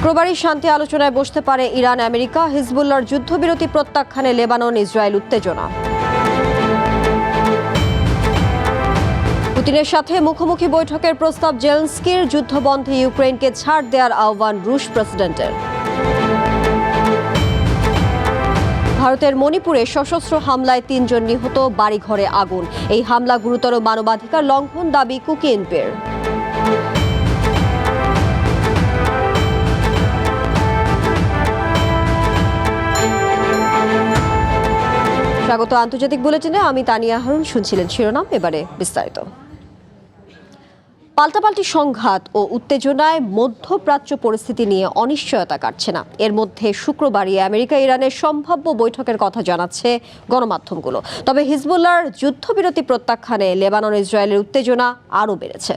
শুক্রবারই শান্তি আলোচনায় বসতে পারে ইরান আমেরিকা। হিজবুল্লাহর যুদ্ধবিরতি প্রত্যাখ্যানে লেবানন ইসরায়েল উত্তেজনা। পুতিনের সাথে মুখোমুখি বৈঠকের প্রস্তাব জেলেনস্কির। যুদ্ধবন্ধে ইউক্রেনকে ছাড় দেওয়ার আহ্বান রুশ প্রেসিডেন্টের। ভারতের মণিপুরে সশস্ত্র হামলায় ৩ জন নিহত, বাড়িঘরে আগুন। এই হামলা গুরুতর মানবাধিকার লঙ্ঘন, দাবি কুকিএনপির। স্বাগত আন্তর্জাতিক বুলেটিনে, আমি তানিয়া হারুন। শুনছিলেন শিরোনাম, এবারে বিস্তারিত। পাল্টাপাল্টি সংঘাত ও উত্তেজনায় মধ্যপ্রাচ্য পরিস্থিতি নিয়ে অনিশ্চয়তা কাটছে না। এর মধ্যে শুক্রবারই আমেরিকা ইরানের সম্ভাব্য বৈঠকের কথা জানাচ্ছে গণমাধ্যমগুলো। তবে হিজবুল্লাহর যুদ্ধবিরতি প্রত্যাখ্যানে লেবানন ইসরায়েলের উত্তেজনা আরও বেড়েছে।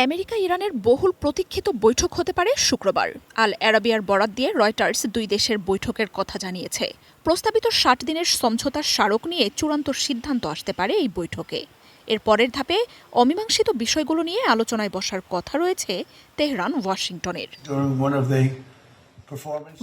আমেরিকা ইরানের বহুল প্রতীক্ষিত বৈঠক হতে পারে শুক্রবার। আল আরাবিয়ার বরাত দিয়ে রয়টার্স দুই দেশের বৈঠকের কথা জানিয়েছে। প্রস্তাবিত ৬০ দিনের সমঝোতার স্মারক নিয়ে চূড়ান্ত সিদ্ধান্ত আসতে পারে এই বৈঠকে। এর পরের ধাপে অমীমাংসিত বিষয়গুলো নিয়ে আলোচনায় বসার কথা রয়েছে তেহরান, ওয়াশিংটনের।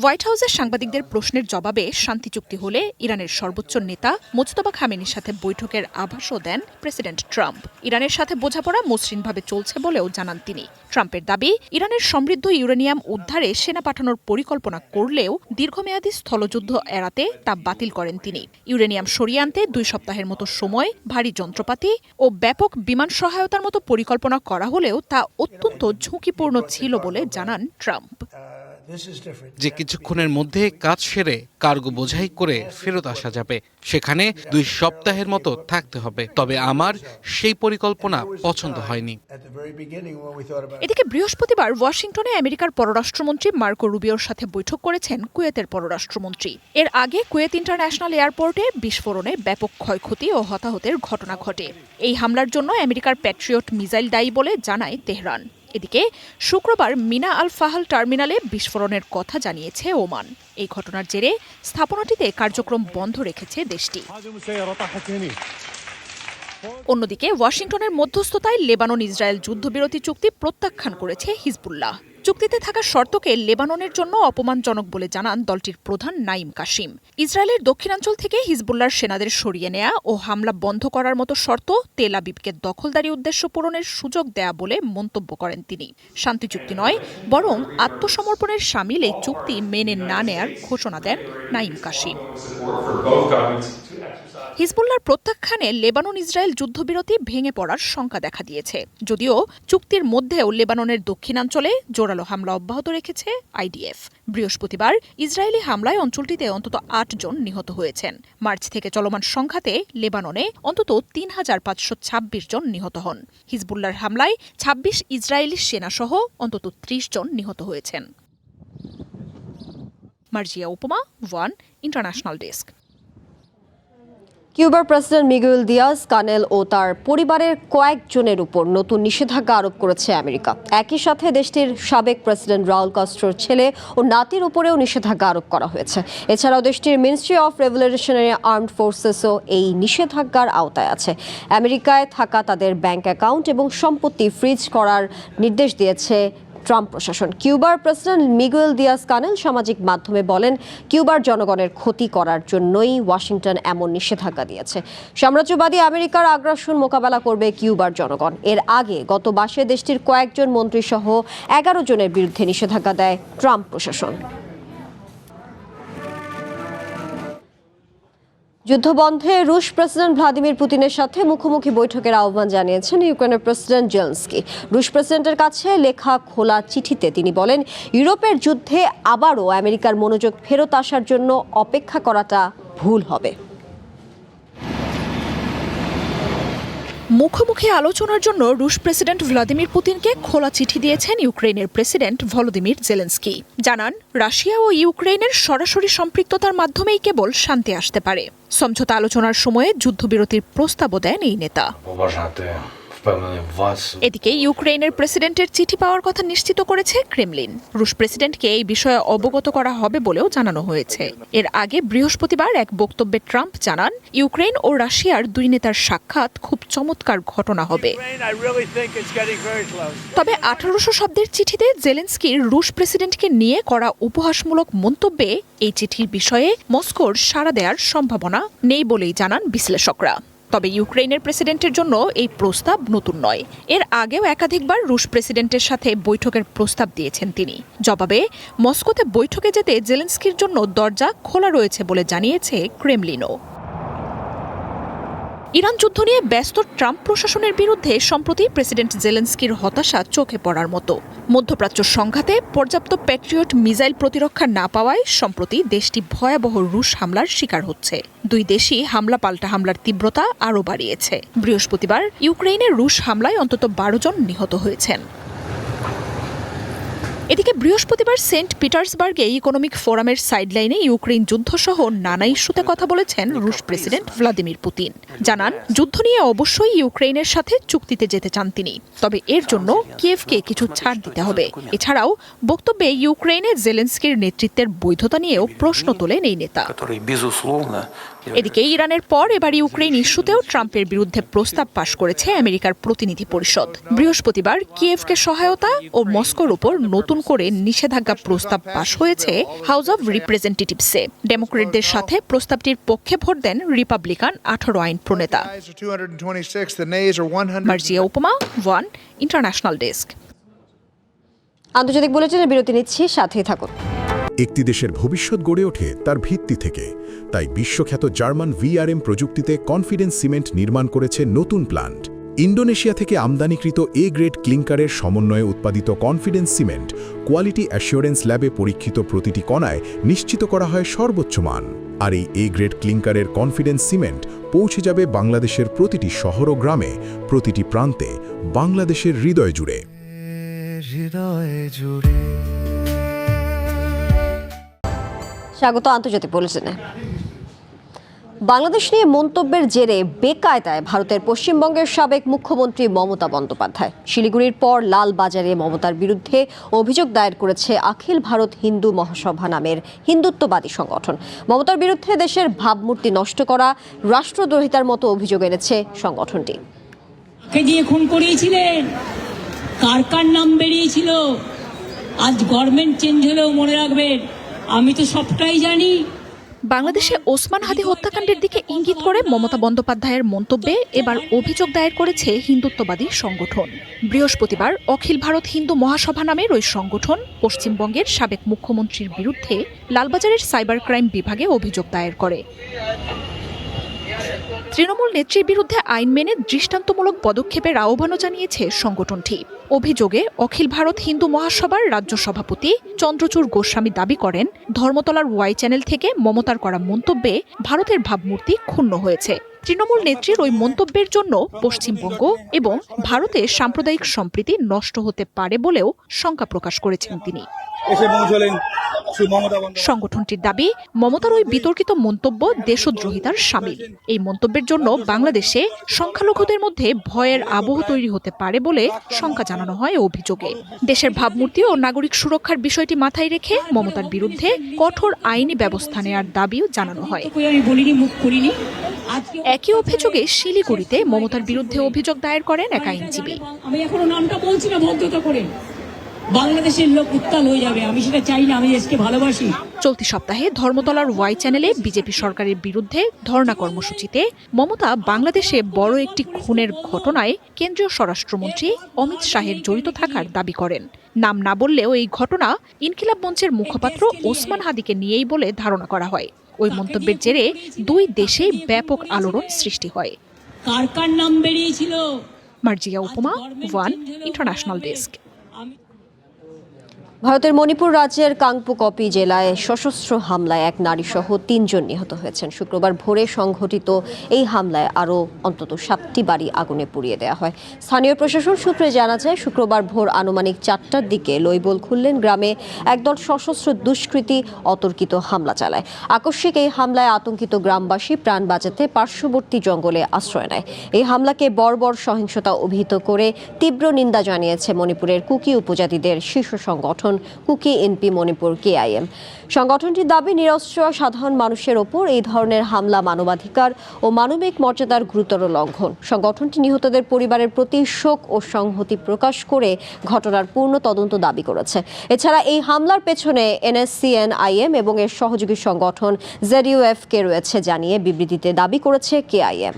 হোয়াইট হাউসের সাংবাদিকদের প্রশ্নের জবাবে শান্তি চুক্তি হলে ইরানের সর্বোচ্চ নেতা মোজতবা খামেনির সাথে বৈঠকের আভাসও দেন প্রেসিডেন্ট ট্রাম্প। ইরানের সাথে বোঝাপড়া মসৃণভাবে চলছে বলেও জানান তিনি। ট্রাম্পের দাবি, ইরানের সমৃদ্ধ ইউরেনিয়াম উদ্ধারে সেনা পাঠানোর পরিকল্পনা করলেও দীর্ঘমেয়াদী স্থলযুদ্ধ এড়াতে তা বাতিল করেন তিনি। ইউরেনিয়াম সরিয়ে আনতে ২ সপ্তাহের মতো সময়, ভারী যন্ত্রপাতি ও ব্যাপক বিমান সহায়তার মতো পরিকল্পনা করা হলেও তা অত্যন্ত ঝুঁকিপূর্ণ ছিল বলে জানান ট্রাম্প। যে কিছুক্ষণের মধ্যে কাজ সেরে কার্গো বোঝাই করে ফেরত আসা যাবে, সেখানে ২ সপ্তাহের মতো থাকতে হবে। তবে আমার সেই পরিকল্পনা পছন্দ হয়নি। এদিকে বৃহস্পতিবার ওয়াশিংটনে আমেরিকার পররাষ্ট্রমন্ত্রী মার্কো রুবিওর সাথে বৈঠক করেছেন কুয়েতের পররাষ্ট্রমন্ত্রী। এর আগে কুয়েত ইন্টারন্যাশনাল এয়ারপোর্টে বিস্ফোরণে ব্যাপক ক্ষয়ক্ষতি ও হতাহতের ঘটনা ঘটে। এই হামলার জন্য আমেরিকার প্যাট্রিয়ট মিসাইল দায়ী বলে জানায় তেহরান। এদিকে শুক্রবার মিনা আল ফাহাল টার্মিনালে বিস্ফোরণের কথা জানিয়েছে ওমান। এই ঘটনার জেরে স্থাপনাটিতে কার্যক্রম বন্ধ রেখেছে দেশটি। অন্যদিকে ওয়াশিংটনের মধ্যস্থতায় লেবানন ইসরায়েল যুদ্ধবিরতি চুক্তি প্রত্যাখ্যান করেছে হিজবুল্লাহ। চুক্তিতে থাকা শর্তকে লেবাননের জন্য অপমানজনক বলে জানান দলটির প্রধান নাঈম কাসিম। ইসরায়েলের দক্ষিণাঞ্চল থেকে হিজবুল্লাহর সেনাদের সরিয়ে নেয়া ও হামলা বন্ধ করার মতো শর্ত তেল আবিবকে দখলদারি উদ্দেশ্য পূরণের সুযোগ দেয়া বলে মন্তব্য করেন তিনি। শান্তি চুক্তি নয়, বরং আত্মসমর্পণের শামিল এই চুক্তি মেনে না নেয়ার ঘোষণা দেন নাঈম কাসিম। হিজবুল্লাহর প্রত্যাখ্যানে লেবানন ইসরায়েল যুদ্ধবিরতি ভেঙে পড়ার শঙ্কা দেখা দিয়েছে। যদিও চুক্তির মধ্যেও লেবাননের দক্ষিণাঞ্চলে জোরালো হামলা অব্যাহত রেখেছে আইডিএফ। বৃহস্পতিবার ইসরায়েলি হামলায় অঞ্চলটিতে অন্তত ৮ জন নিহত হয়েছেন। মার্চ থেকে চলমান সংঘাতে লেবাননে অন্তত ৩,৫২৬ জন নিহত হন। হিজবুল্লাহর হামলায় ২৬ ইসরায়েলি সেনাসহ অন্তত ৩০ জন নিহত হয়েছেন। Marjia Upoma, one international desk. কিউবার প্রেসিডেন্ট মিগুয়েল দিয়াজ কানেল ও তার পরিবারের কয়েকজনের উপর নতুন নিষেধাজ্ঞা আরোপ করেছে আমেরিকা। একই সাথে দেশটির সাবেক প্রেসিডেন্ট রাউল কাস্ট্রোর ছেলে ও নাতির উপরেও নিষেধাজ্ঞা আরোপ করা হয়েছে। এছাড়াও দেশটির মিনিস্ট্রি অফ রেভলিউশনারি আর্মড ফোর্সেসও এই নিষেধাজ্ঞার আওতায় আছে। আমেরিকায় থাকা তাদের ব্যাংক অ্যাকাউন্ট এবং সম্পত্তি ফ্রিজ করার নির্দেশ দিয়েছে ট্রাম্প প্রশাসন। কিউবার প্রেসিডেন্ট মিগুয়েল দিয়াজ কানেল সামাজিক মাধ্যমে বলেন, কিউবার জনগণের ক্ষতি করার জন্যই ওয়াশিংটন এমন নিষেধাজ্ঞা দিয়েছে। সাম্রাজ্যবাদী আমেরিকার আগ্রাসন মোকাবেলা করবে কিউবার জনগণ। এর আগে গত মাসে দেশটির কয়েকজন মন্ত্রী সহ 11 জনের বিরুদ্ধে নিষেধাজ্ঞা দেয় ট্রাম্প প্রশাসন। যুদ্ধবন্ধে রুশ প্রেসিডেন্ট ভ্লাদিমির পুতিনের সাথে মুখোমুখি বৈঠকের আহ্বান জানিয়েছেন ইউক্রেনের প্রেসিডেন্ট জেলেনস্কি। রুশ প্রেসিডেন্টের কাছে লেখা খোলা চিঠিতে তিনি বলেন, ইউরোপের যুদ্ধে আবারও আমেরিকার মনোযোগ ফেরত আসার জন্য অপেক্ষা করাটা ভুল হবে। মুখোমুখি আলোচনার জন্য রুশ প্রেসিডেন্ট ভ্লাদিমির পুতিনকে খোলা চিঠি দিয়েছেন ইউক্রেনের প্রেসিডেন্ট ভলোদিমির জেলেনস্কি। জানান, রাশিয়া ও ইউক্রেনের সরাসরি সম্পৃক্ততার মাধ্যমেই কেবল শান্তি আসতে পারে। সমঝোতা আলোচনার সময়ে যুদ্ধবিরতির প্রস্তাবও দেন এই নেতা। এদিকে ইউক্রেনের প্রেসিডেন্টের চিঠি পাওয়ার কথা নিশ্চিত করেছে ক্রেমলিন। রুশ প্রেসিডেন্টকে এই বিষয়ে অবগত করা হবে বলেও জানানো হয়েছে। এর আগে বৃহস্পতিবার এক বক্তব্যে ট্রাম্প জানান, ইউক্রেন ও রাশিয়ার দুই নেতার সাক্ষাৎ খুব চমৎকার ঘটনা হবে। তবে 1800 শব্দের চিঠিতে জেলেনস্কির রুশ প্রেসিডেন্টকে নিয়ে করা উপহাসমূলক মন্তব্যে এই চিঠির বিষয়ে মস্কোর সাড়া দেওয়ার সম্ভাবনা নেই বলেই জানান বিশ্লেষকরা। তবে ইউক্রেনের প্রেসিডেন্টের জন্য এই প্রস্তাব নতুন নয়। এর আগেও একাধিকবার রুশ প্রেসিডেন্টের সাথে বৈঠকের প্রস্তাব দিয়েছেন তিনি। জবাবে মস্কোতে বৈঠকে যেতে জেলেনস্কির জন্য দরজা খোলা রয়েছে বলে জানিয়েছে ক্রেমলিনও। ইরান যুদ্ধ নিয়ে ব্যস্ত ট্রাম্প প্রশাসনের বিরুদ্ধে সম্প্রতি প্রেসিডেন্ট জেলেনস্কির হতাশা চোখে পড়ার মতো। মধ্যপ্রাচ্য সংঘাতে পর্যাপ্ত প্যাট্রিয়ট মিসাইল প্রতিরক্ষা না পাওয়ায় সম্প্রতি দেশটি ভয়াবহ রুশ হামলার শিকার হচ্ছে। দুই দেশই হামলা পাল্টা হামলার তীব্রতা আরও বাড়িয়েছে। বৃহস্পতিবার ইউক্রেনের রুশ হামলায় অন্তত 12 জন নিহত হয়েছেন। এদিকে বৃহস্পতিবার সেন্ট পিটার্সবার্গে ইকোনমিক ফোরামের সাইডলাইনে ইউক্রেন যুদ্ধসহ নানা ইস্যুতে কথা বলেছেন রুশ প্রেসিডেন্ট ভ্লাদিমির পুতিন। জানান, যুদ্ধ নিয়ে অবশ্যই ইউক্রেনের সাথে চুক্তিতে যেতে চান তিনি, তবে এর জন্য কিয়েভকে কিছু ছাড় দিতে হবে। এছাড়াও বক্তব্যে ইউক্রেনে জেলেনস্কির নেতৃত্বের বৈধতা নিয়েও প্রশ্ন তোলেন এই নেতা। এদিকে ইরানের পর এবার ইউক্রেন ইস্যুতেও ট্রাম্পের বিরুদ্ধে প্রস্তাব পাশ করেছে আমেরিকার প্রতিনিধি পরিষদ। বৃহস্পতিবার কিয়েভকে সহায়তা ও মস্কোর উপর নতুন করে নিষেধাজ্ঞা প্রস্তাব পাশ হয়েছে হাউস অব রিপ্রেজেন্টেটিভসে। ডেমোক্রেটদের সাথে প্রস্তাবটির পক্ষে ভোট দেন রিপাবলিকান 18 আইন প্রণেতা। Marjia Upoma, one international desk. আন্তর্জাতিক বুলেটিনের বিরতি নিচ্ছি, সাথেই থাকুন। একটি দেশের ভবিষ্যৎ গড়ে ওঠে তার ভিত্তি থেকে। তাই বিশ্বখ্যাত জার্মান VRM প্রযুক্তিতে কনফিডেন্স সিমেন্ট নির্মাণ করেছে নতুন প্ল্যান্ট। ইন্দোনেশিয়া থেকে আমদানিকৃত A গ্রেড ক্লিংকারের সমন্বয়ে উৎপাদিত কনফিডেন্স সিমেন্ট কোয়ালিটি অ্যাসিওরেন্স ল্যাবে পরীক্ষিত প্রতিটি কণায় নিশ্চিত করা হয় সর্বোচ্চ মান। আর এই A গ্রেড ক্লিংকারের কনফিডেন্স সিমেন্ট পৌঁছে যাবে বাংলাদেশের প্রতিটি শহর ও গ্রামে, প্রতিটি প্রান্তে, বাংলাদেশের হৃদয় জুড়ে। স্বাগত আন্তর্জাতিক বুলেটিনে। বাংলাদেশ নিয়ে মন্তব্যের জেরে বেকায়দায় ভারতের পশ্চিমবঙ্গের সাবেক মুখ্যমন্ত্রী মমতা বন্দ্যোপাধ্যায়। শিলিগুড়ির পর লালবাজারে মমতার বিরুদ্ধে অভিযোগ দায়ের করেছে অখিল ভারত হিন্দু মহাসভা নামের হিন্দুত্ববাদী সংগঠন। মমতার বিরুদ্ধে দেশের ভাবমূর্তি নষ্ট করা, রাষ্ট্রদ্রোহিতার মতো অভিযোগ এনেছে সংগঠনটি। খুন করিয়েছিলেন, কার কার নাম বেরিয়েছিল, আজ গভর্নমেন্ট চেঞ্জ হলেও মনে রাখবেন আমি তো সবটাই জানি। বাংলাদেশে ওসমান হাদি হত্যাকাণ্ডের দিকে ইঙ্গিত করে মমতা বন্দ্যোপাধ্যায়ের মন্তব্যে এবার অভিযোগ দায়ের করেছে হিন্দুত্ববাদী সংগঠন। বৃহস্পতিবার অখিল ভারত হিন্দু মহাসভা নামের ওই সংগঠন পশ্চিমবঙ্গের সাবেক মুখ্যমন্ত্রীর বিরুদ্ধে লালবাজারের সাইবার ক্রাইম বিভাগে অভিযোগ দায়ের করে। তৃণমূল নেত্রীর বিরুদ্ধে আইন মেনে দৃষ্টান্তমূলক পদক্ষেপের আহ্বানও জানিয়েছে সংগঠনটি। অভিযোগে অখিল ভারত হিন্দু মহাসভার রাজ্য সভাপতি চন্দ্রচূড় গোস্বামী দাবি করেন, ধর্মতলার ওয়াই চ্যানেল থেকে মমতার করা মন্তব্যে ভারতের ভাবমূর্তি ক্ষুণ্ণ হয়েছে। তৃণমূল নেত্রীর ওই মন্তব্যের জন্য পশ্চিমবঙ্গ এবং ভারতে সাম্প্রদায়িক সম্প্রীতি নষ্ট হতে পারে বলেও শঙ্কা প্রকাশ করেছেন তিনি। সংগঠনটির দাবি, মমতার ওই বিতর্কিত মন্তব্য দেশদ্রোহিতার শামিল। এই মন্তব্যের জন্য বাংলাদেশে সংখ্যালঘুদের মধ্যে ভয়ের আবহ তৈরি হতে পারে বলে শঙ্কা জানানো হয় অভিযোগে। দেশের ভাবমূর্তি ও নাগরিক সুরক্ষার বিষয়টি মাথায় রেখে মমতার বিরুদ্ধে কঠোর আইনি ব্যবস্থা নেওয়ার দাবিও জানানো হয়। একই অভিযোগে শিলিগুড়িতে মমতার বিরুদ্ধে অভিযোগ দায়ের করেন এক আইনজীবী। আমি এখনো নামটা বলছি না, ভদ্রতা করে, বাংলাদেশের লোক উত্তাল হয়ে যাবে, আমি সেটা চাই না, আমি দেশকে ভালোবাসি। চলতি সপ্তাহে ধর্মতলার ওয়াই চ্যানেলে বিজেপি সরকারের বিরুদ্ধে ধর্ণা কর্মসূচিতে মমতা বাংলাদেশে বড় একটি খুনের ঘটনায় কেন্দ্রীয় স্বরাষ্ট্রমন্ত্রী অমিত শাহের জড়িত থাকার দাবি করেন। নাম না বললেও এই ঘটনা ইনকিলাব মঞ্চের মুখপাত্র ওসমান হাদিকে নিয়েই বলে ধারণা করা হয়। ওই মন্তব্যের জেরে দুই দেশে ব্যাপক আলোড়ন সৃষ্টি হয়। কার কার নাম বেরিয়েছিল। Marjia Upoma, one international desk. ভারতের মণিপুর রাজ্যের কাংপুকপি জেলায় সশস্ত্র হামলায় এক নারীসহ 3 জন নিহত হয়েছেন। শুক্রবার ভোরে সংঘটিত এই হামলায় আরও অন্তত 7টি বাড়ি আগুনে পুড়িয়ে দেওয়া হয়। স্থানীয় প্রশাসন সূত্রে জানা যায়, শুক্রবার ভোর আনুমানিক 4টার দিকে লইবল খুললেন গ্রামে একদল সশস্ত্র দুষ্কৃতী অতর্কিত হামলা চালায়। আকস্মিক এই হামলায় আতঙ্কিত গ্রামবাসী প্রাণ বাঁচাতে পার্শ্ববর্তী জঙ্গলে আশ্রয় নেয়। এই হামলাকে বর্বর সহিংসতা অভিহিত করে তীব্র নিন্দা জানিয়েছে মণিপুরের কুকি উপজাতিদের শীর্ষ সংগঠন কুকি এনপি মণিপুর কেআইএম। সংগঠনটির দাবি, নিরস্ত্র সাধারণ মানুষের ওপর এই ধরনের হামলা মানবাধিকার ও মানবিক মর্যাদার গুরুতর লঙ্ঘন। সংগঠনটি নিহতদের পরিবারের প্রতি শোক ও সংহতি প্রকাশ করে ঘটনার পূর্ণ তদন্ত দাবি করেছে। এছাড়া এই হামলার পেছনে NSCN-IM এবং এর সহযোগী সংগঠন ZUF-কে রয়েছে জানিয়ে বিবৃতিতে দাবি করেছে কেআইএম।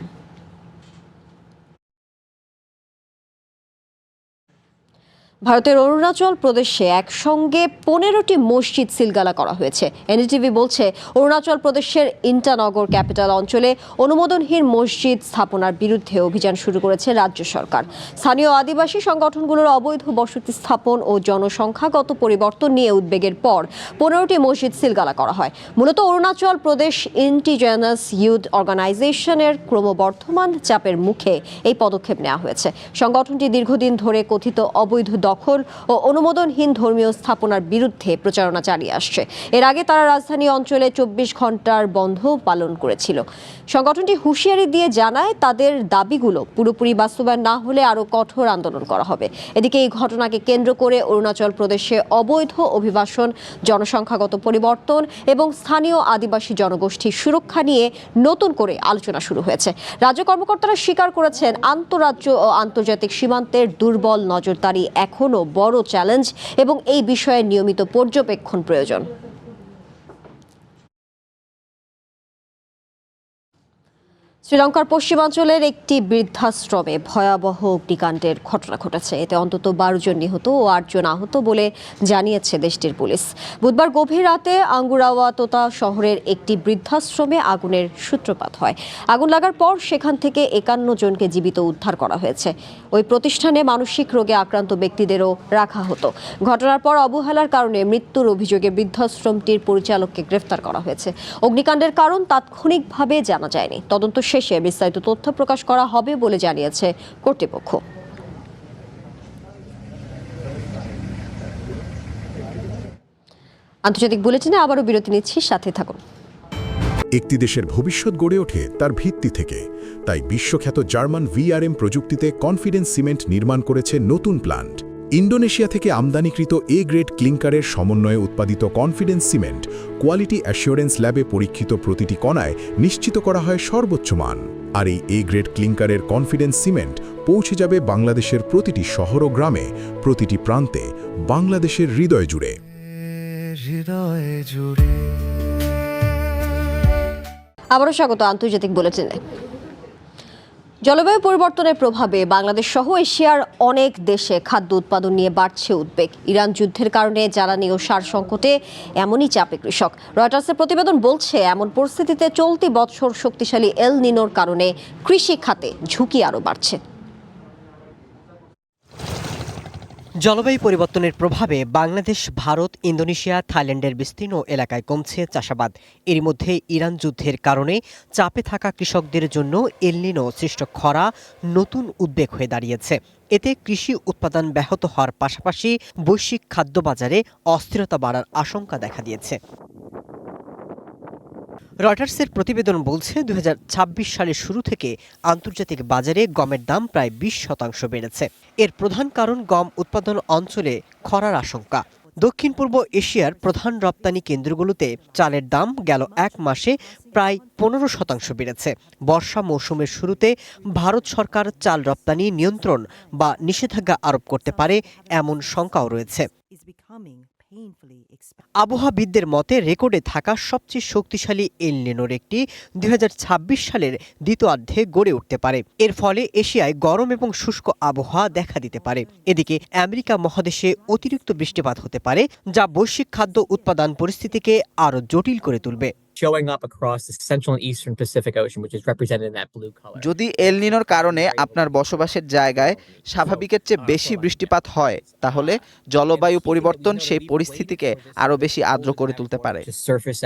ভারতের অরুণাচল প্রদেশে একসঙ্গে 15টি মসজিদ সিলগালা করা হয়েছে। এনডিটিভি বলছে, অরুণাচল প্রদেশের ইন্টানগর ক্যাপিটাল অঞ্চলে অনুমোদনহীন মসজিদ স্থাপনার বিরুদ্ধে অভিযান শুরু করেছে রাজ্য সরকার। স্থানীয় আদিবাসী সংগঠনগুলোর অবৈধ বসতি স্থাপন ও জনসংখ্যাগত পরিবর্তন নিয়ে উদ্বেগের পর 15টি মসজিদ সিলগালা করা হয়। মূলত অরুণাচল প্রদেশ ইন্ডিজেনাস ইউথ অর্গানাইজেশনের ক্রমবর্ধমান চাপের মুখে এই পদক্ষেপ নেওয়া হয়েছে। সংগঠনটি দীর্ঘদিন ধরে কথিত অবৈধ দখল ও অনুমোদনহীন ধর্মীয় স্থাপনার বিরুদ্ধে প্রচারণা চালিয়ে আসছে। এর আগে তারা রাজধানী অঞ্চলে 24 ঘন্টার বন্ধ পালন করেছিল। সংগঠনটি হুঁশিয়ারি দিয়ে জানায়, তাদের দাবিগুলো পুরোপুরি বাস্তবায়ন না হলে আরও কঠোর আন্দোলন করা হবে। এদিকে এই ঘটনাকে কেন্দ্র করে অরুণাচল প্রদেশে অবৈধ অভিবাসন, জনসংখ্যাগত পরিবর্তন এবং স্থানীয় আদিবাসী জনগোষ্ঠীর সুরক্ষা নিয়ে নতুন করে আলোচনা শুরু হয়েছে। রাজ্য কর্মকর্তারা স্বীকার করেছেন, আন্তঃরাজ্য ও আন্তর্জাতিক সীমান্তের দুর্বল নজরদারি এখনও বড় চ্যালেঞ্জ এবং এই বিষয়ে নিয়মিত পর্যবেক্ষণ প্রয়োজন। শ্রীলঙ্কার পশ্চিমাঞ্চলের একটি বৃদ্ধাশ্রমে ভয়াবহ অগ্নিকাণ্ডের ঘটনা ঘটেছে। এতে অন্তত 12 জন নিহত ও 8 জন আহত বলে জানিয়েছে দেশটির পুলিশ। বুধবার গভীর রাতে আঙ্গুরাওয়াতোতা শহরের একটি বৃদ্ধাশ্রমে আগুনের সূত্রপাত হয়। আগুন লাগার পর সেখান থেকে 51 জনকে জীবিত উদ্ধার করা হয়েছে। ওই প্রতিষ্ঠানে মানসিক রোগে আক্রান্ত ব্যক্তিদেরও রাখা হতো। ঘটনার পর অবহেলার কারণে মৃত্যুর অভিযোগে বৃদ্ধাশ্রমটির পরিচালককে গ্রেফতার করা হয়েছে। অগ্নিকাণ্ডের কারণ তাৎক্ষণিকভাবে জানা যায়নি। তদন্ত শেষে বিস্তারিত তথ্য প্রকাশ করা হবে বলে জানিয়েছে কর্তৃপক্ষ। আন্তর্জাতিক বুলেটিনে আবারও বিরতি নিচ্ছি, সাথে থাকুন। একটি দেশের ভবিষ্যৎ গড়ে ওঠে তার ভিত্তি থেকে। তাই বিশ্বখ্যাত জার্মান VRM প্রযুক্তিতে কনফিডেন্স সিমেন্ট নির্মাণ করেছে নতুন প্ল্যান্ট। ইন্দোনেশিয়া থেকে আমদানিকৃত A গ্রেড ক্লিংকারের সমন্বয়ে উৎপাদিত কনফিডেন্স সিমেন্ট কোয়ালিটি অ্যাসিওরেন্স ল্যাবে পরীক্ষিত প্রতিটি কণায় নিশ্চিত করা হয় সর্বোচ্চ মান। আর এই A গ্রেড ক্লিংকারের কনফিডেন্স সিমেন্ট পৌঁছে যাবে বাংলাদেশের প্রতিটি শহর ও গ্রামে, প্রতিটি প্রান্তে, বাংলাদেশের হৃদয় জুড়ে। আবারও স্বাগত আন্তর্জাতিক বুলেটিনে। জলবায়ু পরিবর্তনের প্রভাবে বাংলাদেশ সহ এশিয়ার অনেক দেশে খাদ্য উৎপাদন নিয়ে বাড়ছে উদ্বেগ। ইরান যুদ্ধের কারণে জ্বালানি ও সার সংকটে এমনই চাপে কৃষক। রয়টার্সের প্রতিবেদন বলছে, এমন পরিস্থিতিতে চলতি বছর শক্তিশালী এল নিনোর কারণে কৃষি খাতে ঝুঁকি আরও বাড়ছে। জলবায়ু পরিবর্তনের প্রভাবে বাংলাদেশ, ভারত, ইন্দোনেশিয়া, থাইল্যান্ডের বিস্তীর্ণ এলাকায় কমছে চাষাবাদ। এর মধ্যে ইরান যুদ্ধের কারণে চাপে থাকা কৃষকদের জন্য এল নিনো সৃষ্ট খরা নতুন উদ্বেগ হয়ে দাঁড়িয়েছে। এতে কৃষি উৎপাদন ব্যাহত হওয়ার পাশাপাশি বৈশ্বিক খাদ্য বাজারে অস্থিরতা বাড়ার আশঙ্কা দেখা দিয়েছে। রয়টার্সের প্রতিবেদন বলছে, 2026 সালের শুরু থেকে আন্তর্জাতিক বাজারে গমের দাম প্রায় 20% বেড়েছে। এর প্রধান কারণ গম উৎপাদন অঞ্চলে খরার আশঙ্কা। দক্ষিণ পূর্ব এশিয়ার প্রধান রপ্তানি কেন্দ্রগুলোতে চালের দাম গেল এক মাসে প্রায় 15% বেড়েছে। বর্ষা মৌসুমের শুরুতে ভারত সরকার চাল রপ্তানি নিয়ন্ত্রণ বা নিষেধাজ্ঞা আরোপ করতে পারে, এমন শঙ্কাও রয়েছে। আবহাওয়াবিদদের মতে, রেকর্ডে থাকা সবচেয়ে শক্তিশালী এল নিনোর একটি 2026 সালের দ্বিতীয়ার্ধে গড়ে উঠতে পারে। এর ফলে এশিয়ায় গরম এবং শুষ্ক আবহাওয়া দেখা দিতে পারে। এদিকে আমেরিকা মহাদেশে অতিরিক্ত বৃষ্টিপাত হতে পারে, যা বৈশ্বিক খাদ্য উৎপাদন পরিস্থিতিকে আরও জটিল করে তুলবে। showing up across the central and eastern Pacific Ocean, which is represented in that blue color. যদি এল নিনোর কারণে আপনার বসবাসের জায়গায় স্বাভাবিকের চেয়ে বেশি বৃষ্টিপাত হয় তাহলে জলবায়ু পরিবর্তন সেই পরিস্থিতিকে আরো বেশি আর্দ্র করে তুলতে পারে। To surface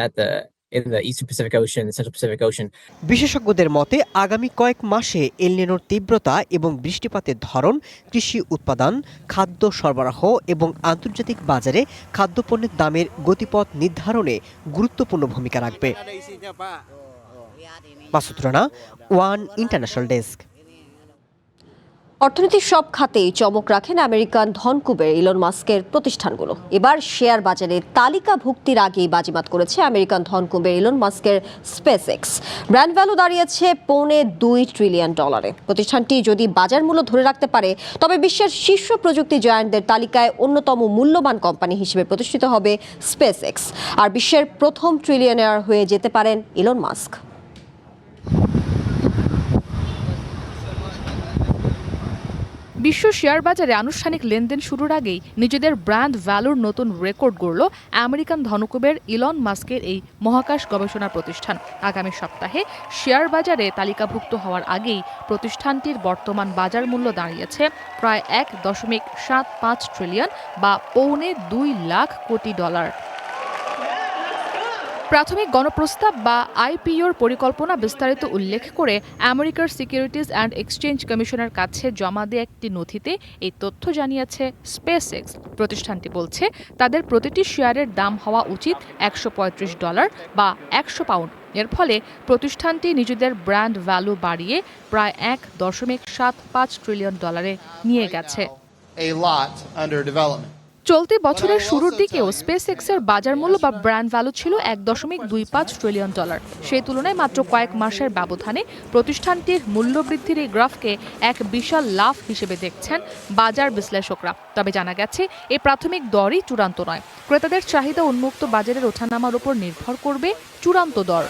in the eastern Pacific Ocean, the central Pacific Ocean. বিশেষজ্ঞদের মতে আগামী কয়েক মাসে এল নিনোর তীব্রতা এবং বৃষ্টিপাতের ধরন কৃষি উৎপাদন, খাদ্য সরবরাহ এবং আন্তর্জাতিক বাজারে খাদ্যপণ্যের দামের গতিপথ নির্ধারণে গুরুত্বপূর্ণ ভূমিকা রাখবে। Masud Rana, one international desk. অর্থনীতির সব খাতেই চমক রাখেন আমেরিকান ধনকুবের ইলন মাস্কের প্রতিষ্ঠানগুলো। এবার শেয়ার বাজারে তালিকাভুক্তির আগেই বাজিমাত করেছে আমেরিকান ধনকুবের ইলন মাস্কের স্পেসএক্স। ব্র্যান্ড ভ্যালু দাঁড়িয়েছে $2.25 ট্রিলিয়ন। প্রতিষ্ঠানটি যদি বাজার মূল্য ধরে রাখতে পারে তবে বিশ্বের শীর্ষ প্রযুক্তি জায়ান্টদের তালিকায় অন্যতম মূল্যবান কোম্পানি হিসেবে প্রতিষ্ঠিত হবে স্পেসএক্স, আর বিশ্বের প্রথম ট্রিলিয়নার হয়ে যেতে পারেন ইলন মাস্ক। বিশ্ব শেয়ার বাজারে আনুষ্ঠানিক লেনদেন শুরুর আগেই নিজেদের ব্র্যান্ড ভ্যালুর নতুন রেকর্ড গড়ল আমেরিকান ধনকুবের ইলন মাস্কের এই মহাকাশ গবেষণা প্রতিষ্ঠান। আগামী সপ্তাহে শেয়ার বাজারে তালিকাভুক্ত হওয়ার আগেই প্রতিষ্ঠানটির বর্তমান বাজার মূল্য দাঁড়িয়েছে প্রায় $1.75 ট্রিলিয়ন বা $2.25 লাখ কোটি। প্রাথমিক গণপ্রস্তাব বা আইপিওর পরিকল্পনা বিস্তারিত উল্লেখ করে আমেরিকার সিকিউরিটিজ অ্যান্ড এক্সচেঞ্জ কমিশনের কাছে জমা দেয়া একটি নথিতে এই তথ্য জানিয়েছে স্পেসএক্স। প্রতিষ্ঠানটি বলছে তাদের প্রতিটি শেয়ারের দাম হওয়া উচিত $135 বা 100 পাউন্ড। এর ফলে প্রতিষ্ঠানটি নিজেদের ব্র্যান্ড ভ্যালু বাড়িয়ে প্রায় $1.75 ট্রিলিয়ন নিয়ে গেছে। চলতি বছরের শুরুর দিকেও স্পেসএক্সের বাজার মূল্য বা ব্র্যান্ড ভ্যালু ছিল $1.25 ট্রিলিয়ন। সেই তুলনায় মাত্র কয়েক মাসের ব্যবধানে প্রতিষ্ঠানটির মূল্য বৃদ্ধির এই গ্রাফকে এক বিশাল লাফ হিসেবে দেখছেন বাজার বিশ্লেষকরা। তবে জানা গেছে এই প্রাথমিক দরই চূড়ান্ত নয়। ক্রেতাদের চাহিদা উন্মুক্ত বাজারের ওঠানামার উপর নির্ভর করবে চূড়ান্ত দর।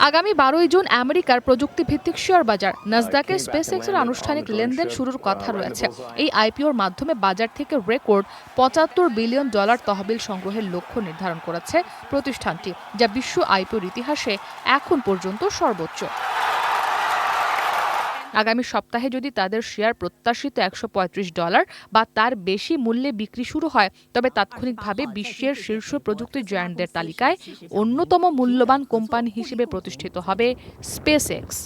আগামী 12 জুন আমেরিকার প্রযুক্তি ভিত্তিক শেয়ার বাজার নাসদাকে স্পেসএক্সের আনুষ্ঠানিক লেনদেন শুরুর কথা রয়েছে। এই আইপিওর মাধ্যমে বাজার থেকে রেকর্ড $75 বিলিয়ন তহবিল সংগ্রহের লক্ষ্য নির্ধারণ করেছে প্রতিষ্ঠানটি, যা বিশ্ব আইপিওর ইতিহাসে এখন পর্যন্ত সর্বোচ্চ। আগামী সপ্তাহে যদি তাদের শেয়ার প্রত্যাশিত $135 বা তার বেশি মূল্যে বিক্রি শুরু হয় তবে তাৎক্ষণিকভাবে বিশ্বের শীর্ষ প্রযুক্তি জায়ান্টদের তালিকায় অন্যতম মূল্যবান কোম্পানি হিসেবে প্রতিষ্ঠিত হবে স্পেসএক্স।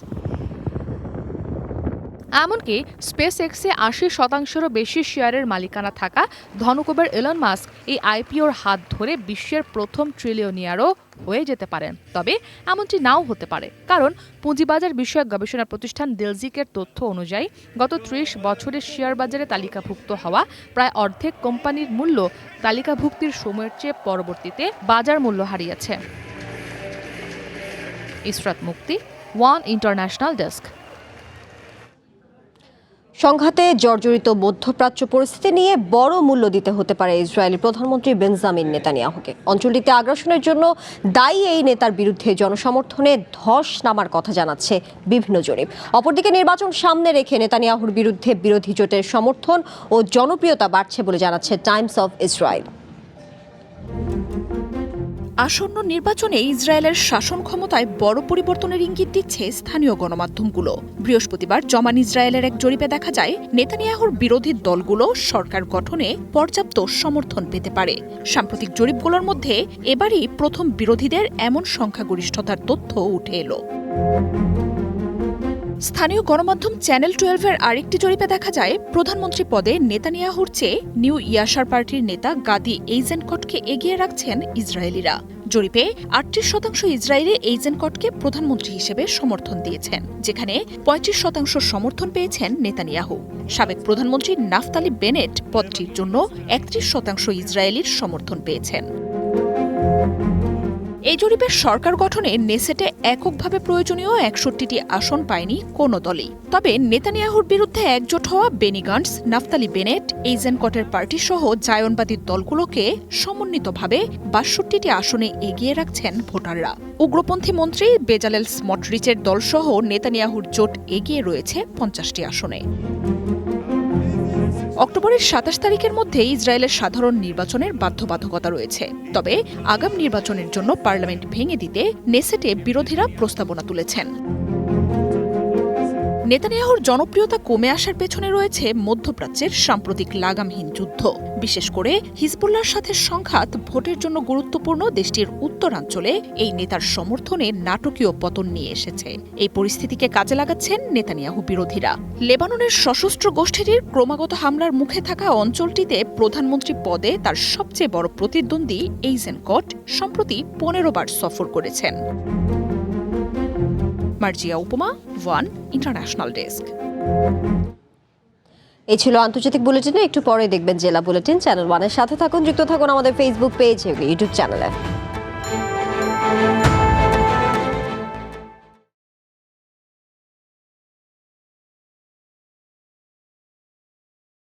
এমনকি স্পেসএক্সে 80%-রও বেশি শেয়ারের মালিকানা থাকা ধনকুবের ইলন মাস্ক এই আইপিওর হাত ধরে বিশ্বের প্রথম ট্রিলিয়নিয়ারও হয়ে যেতে পারেন। তবে এমনটি নাও হতে পারে, কারণ পুঁজিবাজার বিষয়ক গবেষণা প্রতিষ্ঠান ডেলজিকের তথ্য অনুযায়ী গত 30 বছরের শেয়ার বাজারে তালিকাভুক্ত হওয়া প্রায় অর্ধেক কোম্পানির মূল্য তালিকাভুক্তির সময়ের চেয়ে পরবর্তীতে বাজার মূল্য হারিয়েছে। ইসরাত মুক্তি, ওয়ান ইন্টারন্যাশনাল ডেস্ক। সংঘাতে জর্জরিত মধ্যপ্রাচ্য পরিস্থিতি নিয়ে বড় মূল্য দিতে হতে পারে ইসরায়েলি প্রধানমন্ত্রী বেঞ্জামিন নেতানিয়াহুকে। অঞ্চলটিতে আগ্রাসনের জন্য দায়ী এই নেতার বিরুদ্ধে জনসমর্থনে ধস নামার কথা জানাচ্ছে বিভিন্ন জরিপ। অপরদিকে নির্বাচন সামনে রেখে নেতানিয়াহুর বিরুদ্ধে বিরোধী জোটের সমর্থন ও জনপ্রিয়তা বাড়ছে বলে জানাচ্ছে টাইমস অফ ইসরায়েল। আসন্ন নির্বাচনে ইসরায়েলের শাসন ক্ষমতায় বড় পরিবর্তনের ইঙ্গিত দিচ্ছে স্থানীয় গণমাধ্যমগুলো। বৃহস্পতিবার জমান ইসরায়েলের এক জরিপে দেখা যায় নেতানিয়াহুর বিরোধী দলগুলো সরকার গঠনে পর্যাপ্ত সমর্থন পেতে পারে। সাম্প্রতিক জরিপগুলোর মধ্যে এবারই প্রথম বিরোধীদের এমন সংখ্যাগরিষ্ঠতার তথ্য উঠে এলো। স্থানীয় গণমাধ্যম চ্যানেল 12-এর আরেকটি জরিপে দেখা যায় প্রধানমন্ত্রী পদে নেতানিয়াহুর চেয়ে নিউ ইয়াশার পার্টির নেতা গাদি এইজেনকটকে এগিয়ে রাখছেন ইসরায়েলিরা। জরিপে 38% ইসরায়েলি এইজেনকটকে প্রধানমন্ত্রী হিসেবে সমর্থন দিয়েছেন, যেখানে 35% সমর্থন পেয়েছেন নেতানিয়াহু। সাবেক প্রধানমন্ত্রী নাফতালি বেনেট পদটির জন্য 31% ইসরায়েলির সমর্থন পেয়েছেন। এই জরিপের সরকার গঠনে নেসেটে এককভাবে প্রয়োজনীয় 61টি আসন পায়নি কোনো দলই। তবে নেতানিয়াহুর বিরুদ্ধে একজোট হওয়া বেনি গান্টস, নাফতালি বেনেট, এইজেনকটের পার্টি সহ জায়নবাদী দলগুলোকে সমন্বিতভাবে 62টি আসনে এগিয়ে রাখছেন ভোটাররা। উগ্রপন্থী মন্ত্রী বেজালেল স্মটরিচের দলসহ নেতানিয়াহুর জোট এগিয়ে রয়েছে 50টি আসনে। অক্টোবরের ২৭ তারিখের মধ্যে ইসরায়েলের সাধারণ নির্বাচনের বাধ্যবাধকতা রয়েছে। তবে আগাম নির্বাচনের জন্য পার্লামেন্ট ভেঙে দিতে নেসেটে বিরোধীরা প্রস্তাবনা তুলেছেন। নেতানিয়াহুর জনপ্রিয়তা কমে আসার পেছনে রয়েছে মধ্যপ্রাচ্যের সাম্প্রতিক লাগামহীন যুদ্ধ। বিশেষ করে হিজবুল্লাহর সাথে সংঘাত ভোটের জন্য গুরুত্বপূর্ণ দেশটির উত্তরাঞ্চলে এই নেতার সমর্থনে নাটকীয় পতন নিয়ে এসেছে। এই পরিস্থিতিকে কাজে লাগাচ্ছেন নেতানিয়াহু বিরোধীরা। লেবাননের সশস্ত্র গোষ্ঠীটির ক্রমাগত হামলার মুখে থাকা অঞ্চলটিতে প্রধানমন্ত্রী পদে তার সবচেয়ে বড় প্রতিদ্বন্দ্বী এইজেনকট সম্প্রতি ১৫ বার সফর করেছেন। Marjia Upoma, one international desk. এই ছিল আন্তর্জাতিক বুলেটিনে। একটু পরে দেখবেন জেলা বুলেটিন। চ্যানেল ওয়ানের সাথে থাকুন, যুক্ত থাকুন আমাদের ফেসবুক পেজ, ইউটিউব চ্যানেলে।